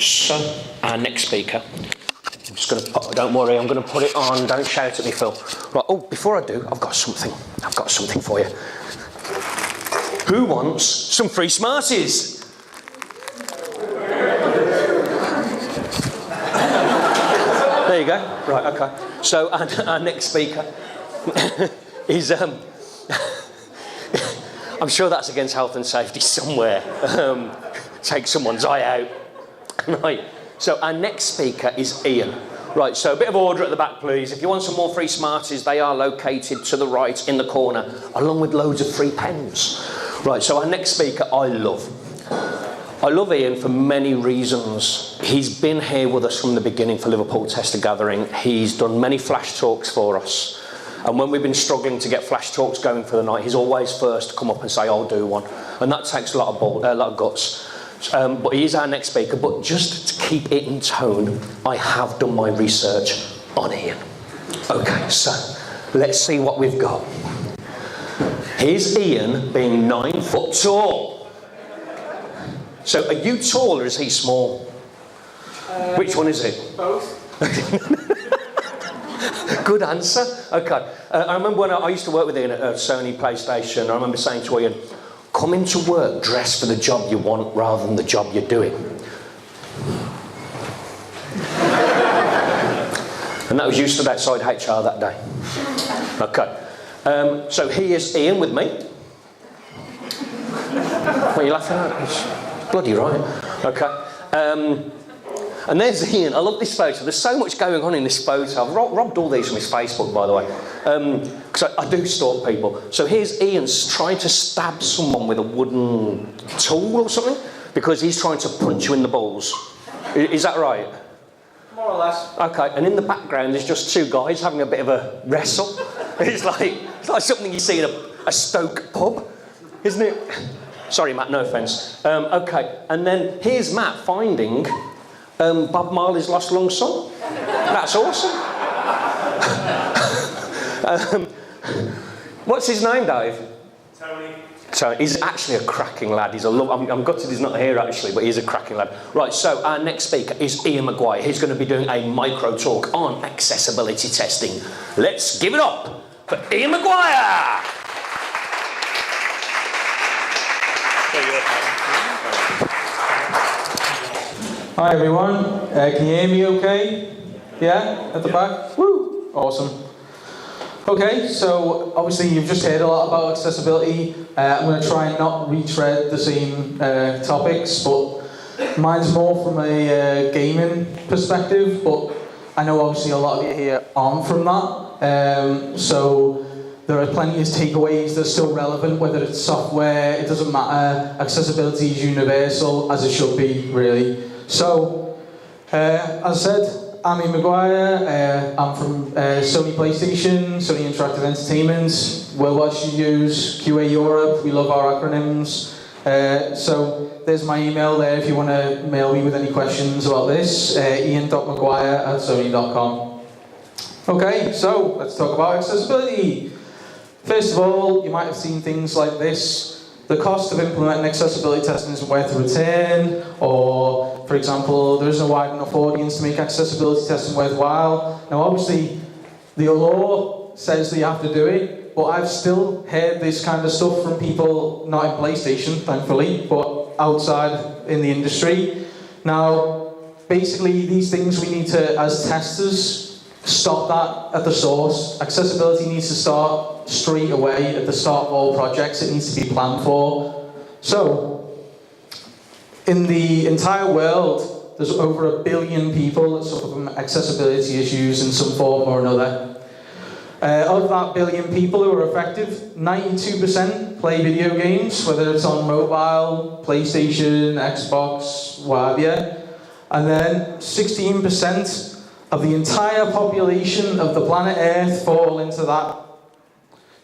So, our next speaker, I'm just going to put, don't worry, I'm going to put it on, don't shout at me, Phil. Right, oh, before I do, I've got something for you. Who wants some free Smarties? There you go, right, okay. So, our next speaker is, I'm sure that's against health and safety somewhere. Take someone's eye out. Right, so our next speaker is Ian. Right, so a bit of order at the back, please. If you want some more free Smarties, they are located to the right in the corner, along with loads of free pens. Right, so our next speaker I love Ian for many reasons. He's been here with us from the beginning for Liverpool Tester Gathering. He's done many flash talks for us. And when we've been struggling to get flash talks going for the night, he's always first to come up and say, I'll do one. And that takes a lot of guts. But he is our next speaker. But just to keep it in tone, I have done my research on Ian. Okay, so let's see what we've got. Here's Ian being 9 foot tall. So are you tall or is he small? Which one is it? Both. Good answer. Okay. I remember when I used to work with Ian at Sony PlayStation, I remember saying to Ian, come into work dressed for the job you want rather than the job you're doing. And that was you stood outside HR that day. Okay. So here's Ian with me. What are you laughing at? It's bloody right. Okay. And there's Ian. I love this photo. There's so much going on in this photo. I've robbed all these from his Facebook, by the way. Because I do stalk people. So here's Ian trying to stab someone with a wooden tool or something, because he's trying to punch you in the balls. Is that right? More or less. Okay, and in the background there's just two guys having a bit of a wrestle. It's like something you see in a Stoke pub, isn't it? Sorry, Matt, no offence. Okay, and then here's Matt finding Bob Marley's lost long son. That's awesome. What's his name, Dave? Tony. So he's actually a cracking lad. I'm gutted he's not here actually, but he's a cracking lad. Right, so our next speaker is Ian Maguire. He's going to be doing a micro talk on accessibility testing. Let's give it up for Ian Maguire. Hi everyone, can you hear me okay? Yeah, at the back? Woo! Awesome. Okay, so obviously you've just heard a lot about accessibility. I'm going to try and not retread the same topics, but mine's more from a gaming perspective, but I know obviously a lot of you here aren't from that. So there are plenty of takeaways that are still relevant, whether it's software, it doesn't matter. Accessibility is universal, as it should be, really. So, as I said, I'm Ian Maguire. I'm from Sony PlayStation, Sony Interactive Entertainment, Worldwide Studios, QA Europe. We love our acronyms. So there's my email there if you want to mail me with any questions about this. ian.maguire@sony.com. Okay, so let's talk about accessibility. First of all, you might have seen things like this. The cost of implementing accessibility testing isn't worth the return, or, for example, there isn't a wide enough audience to make accessibility testing worthwhile. Now, obviously, the law says that you have to do it, but I've still heard this kind of stuff from people, not in PlayStation, thankfully, but outside in the industry. Now, basically, these things we need to, as testers, stop that at the source. Accessibility needs to start straight away at the start of all projects. It needs to be planned for. So, in the entire world, there's over 1 billion people that suffer from accessibility issues in some form or another. Of that 1 billion people who are affected, 92% play video games, whether it's on mobile, PlayStation, Xbox, what have you. And then 16% of the entire population of the planet Earth fall into that.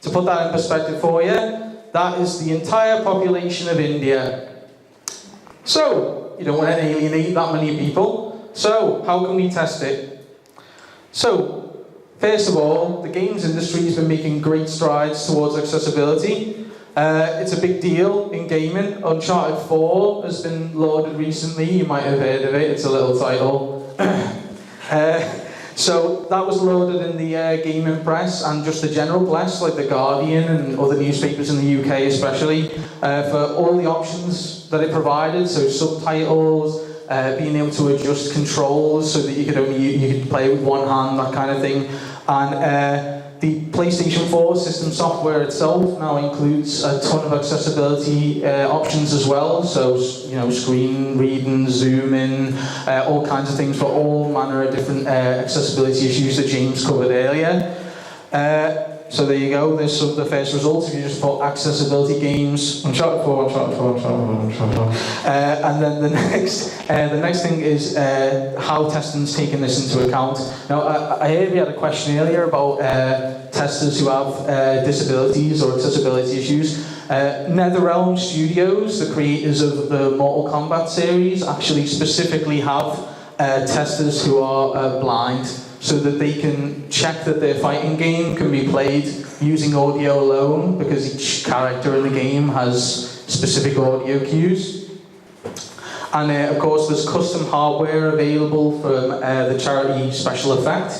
To put that in perspective for you, that is the entire population of India. So, you don't want to alienate that many people. So, how can we test it? So, first of all, the games industry has been making great strides towards accessibility. It's a big deal in gaming. Uncharted 4 has been loaded recently. You might have heard of it. It's a little title. So that was loaded in the gaming press and just the general press, like The Guardian and other newspapers in the UK especially, for all the options that it provided. So subtitles, being able to adjust controls so that you could play with one hand, that kind of thing. And the PlayStation 4 system software itself now includes a ton of accessibility options as well. So, screen reading, zoom in, all kinds of things for all manner of different accessibility issues that James covered earlier. So there you go, there's the first results. If you just put accessibility games, Uncharted 4, and then the next thing is how testing's taking this into account. Now, I heard we had a question earlier about testers who have disabilities or accessibility issues. NetherRealm Studios, the creators of the Mortal Kombat series, actually specifically have testers who are blind, so that they can check that their fighting game can be played using audio alone, because each character in the game has specific audio cues. And of course there's custom hardware available from the charity Special Effect.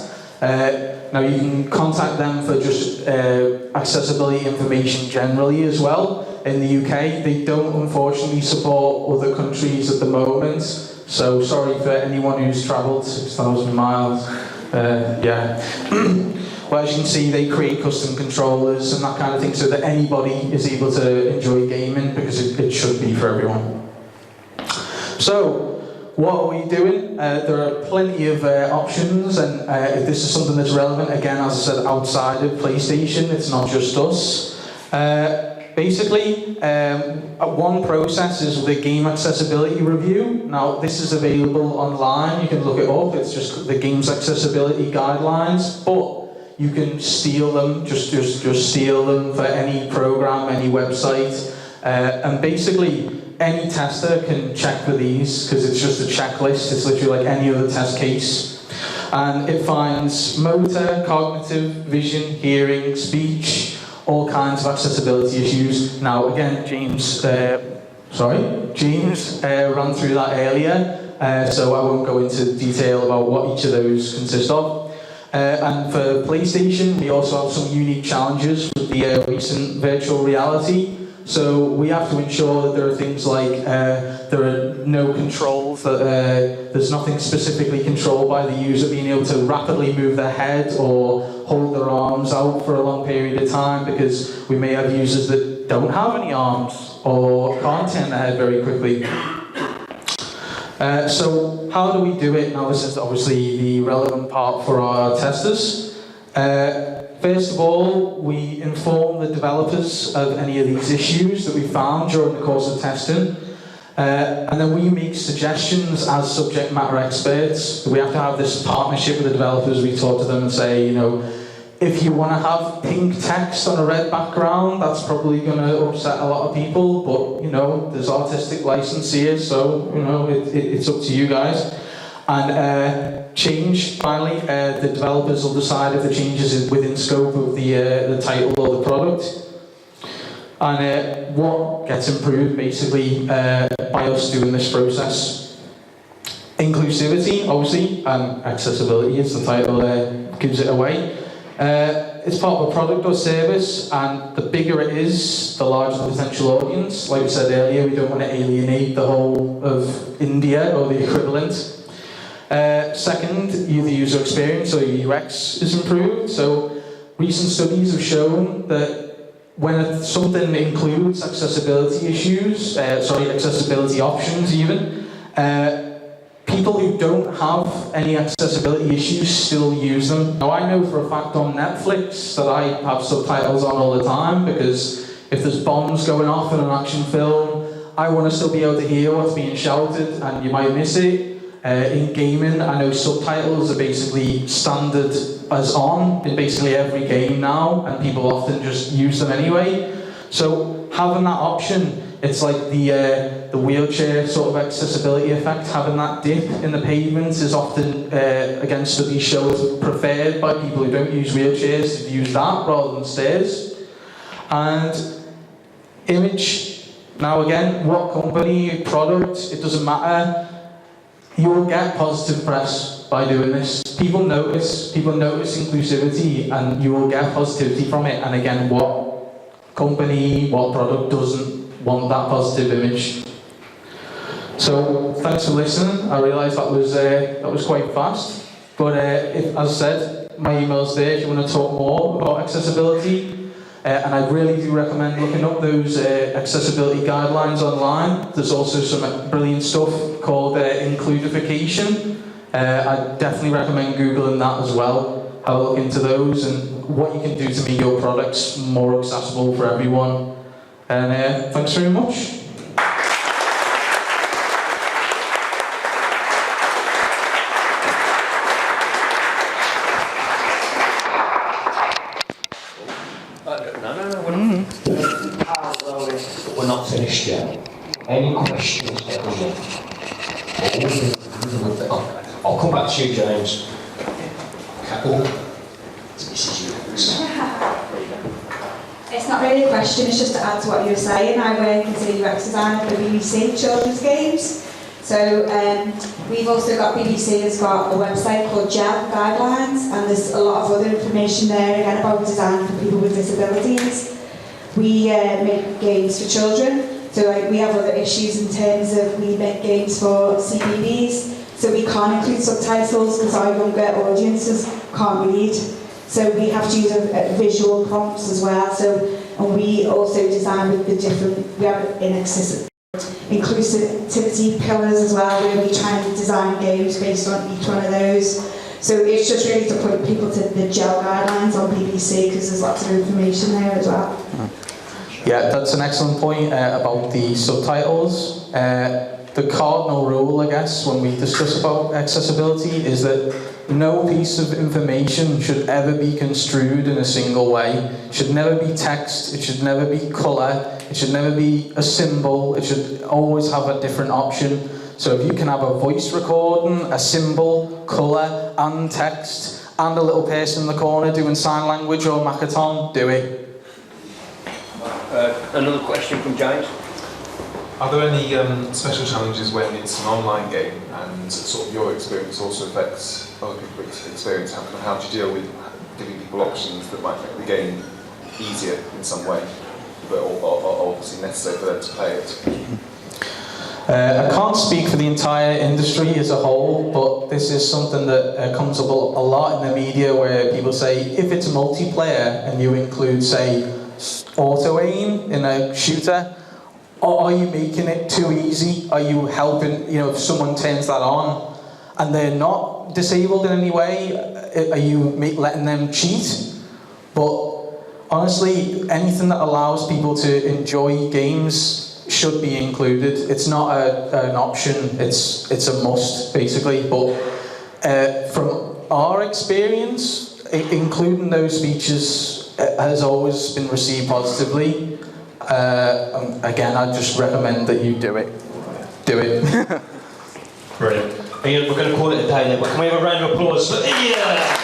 Now you can contact them for just accessibility information generally as well. In the UK, they don't unfortunately support other countries at the moment, so sorry for anyone who's travelled 6,000 miles. Well, as you can see, they create custom controllers and that kind of thing so that anybody is able to enjoy gaming, because it should be for everyone. So, what are we doing? There are plenty of options, and if this is something that's relevant, again, as I said, outside of PlayStation, it's not just us. Basically, one process is the game accessibility review. Now, this is available online. You can look it up. It's just the game's accessibility guidelines, but you can steal them. Just steal them for any program, any website, and basically any tester can check for these, because it's just a checklist. It's literally like any other test case, and it finds motor, cognitive, vision, hearing, speech, all kinds of accessibility issues. Now, again, James ran through that earlier, so I won't go into detail about what each of those consist of. And for PlayStation, we also have some unique challenges with the recent virtual reality. So we have to ensure that there are things like there are no controls, that there's nothing specifically controlled by the user being able to rapidly move their head or hold their arms out for a long period of time, because we may have users that don't have any arms or can't turn their head very quickly. So how do we do it? Now, this is obviously the relevant part for our testers. First of all, we inform the developers of any of these issues that we found during the course of testing. And then we make suggestions as subject matter experts. We have to have this partnership with the developers. We talk to them and say, if you want to have pink text on a red background, that's probably going to upset a lot of people, but, there's artistic license here, so, it's up to you guys. And finally, the developers will decide if the change is within scope of the title or the product. And what gets improved, basically, by us doing this process. Inclusivity, obviously, and accessibility, as the title gives it away. It's part of a product or service, and the bigger it is, the larger the potential audience. Like we said earlier, we don't want to alienate the whole of India or the equivalent. Second, the user experience or UX is improved. So recent studies have shown that when something includes accessibility issues, accessibility options even, people who don't have any accessibility issues still use them. Now, I know for a fact on Netflix that I have subtitles on all the time, because if there's bombs going off in an action film, I want to still be able to hear what's being shouted, and you might miss it. In gaming, I know subtitles are basically standard as on in basically every game now, and people often just use them anyway. So having that option, it's like the wheelchair sort of accessibility effect. Having that dip in the pavement is often, again, studies show it's preferred by people who don't use wheelchairs to use that rather than stairs. And Image. Now again, what company, product, it doesn't matter. You will get positive press by doing this. People notice inclusivity, and you will get positivity from it. And again, what company, what product doesn't want that positive image? So thanks for listening. I realise that was quite fast, but as I said, my email's there if you want to talk more about accessibility. And I really do recommend looking up those accessibility guidelines online. There's also some brilliant stuff called includification. I definitely recommend Googling that as well. Have a look into those and what you can do to make your products more accessible for everyone. And thanks very much. We're not finished yet. Any questions, everyone? I'll come back to you, James. This is yours. It's not really a question, it's just to add to what you were saying. I work as a UX designer for BBC Children's Games. So we've also got, BBC has got a website called GEL Guidelines, and there's a lot of other information there again about design for people with disabilities. We make games for children, so we have other issues in terms of we make games for CBBS, so we can't include subtitles because our younger audiences can't read. So we have to use visual prompts as well. And we also design with the different, we have inclusivity pillars as well, where we try and design games based on each one of those. So it's just really to point people to the GEL guidelines on BBC because there's lots of information there as well. Yeah, that's an excellent point about the subtitles. The cardinal rule, I guess, when we discuss about accessibility is that no piece of information should ever be construed in a single way. It should never be text, it should never be colour, it should never be a symbol, it should always have a different option. So if you can have a voice recording, a symbol, colour and text, and a little person in the corner doing sign language or Makaton, do it. Another question from James. Are there any special challenges when it's an online game and sort of your experience also affects other people's experience? How do you deal with giving people options that might make the game easier in some way, but are obviously necessary for them to play it? I can't speak for the entire industry as a whole, but this is something that comes up a lot in the media where people say, if it's multiplayer and you include, say, auto-aim in a shooter, are you making it too easy? Are you helping, if someone turns that on and they're not disabled in any way, are you letting them cheat? But honestly, anything that allows people to enjoy games should be included. It's not an option, it's a must, basically. But from our experience, including those features has always been received positively. Again, I just recommend that you do it. Do it. Brilliant. Ian, we're going to call it a day then, but can we have a round of applause for Ian?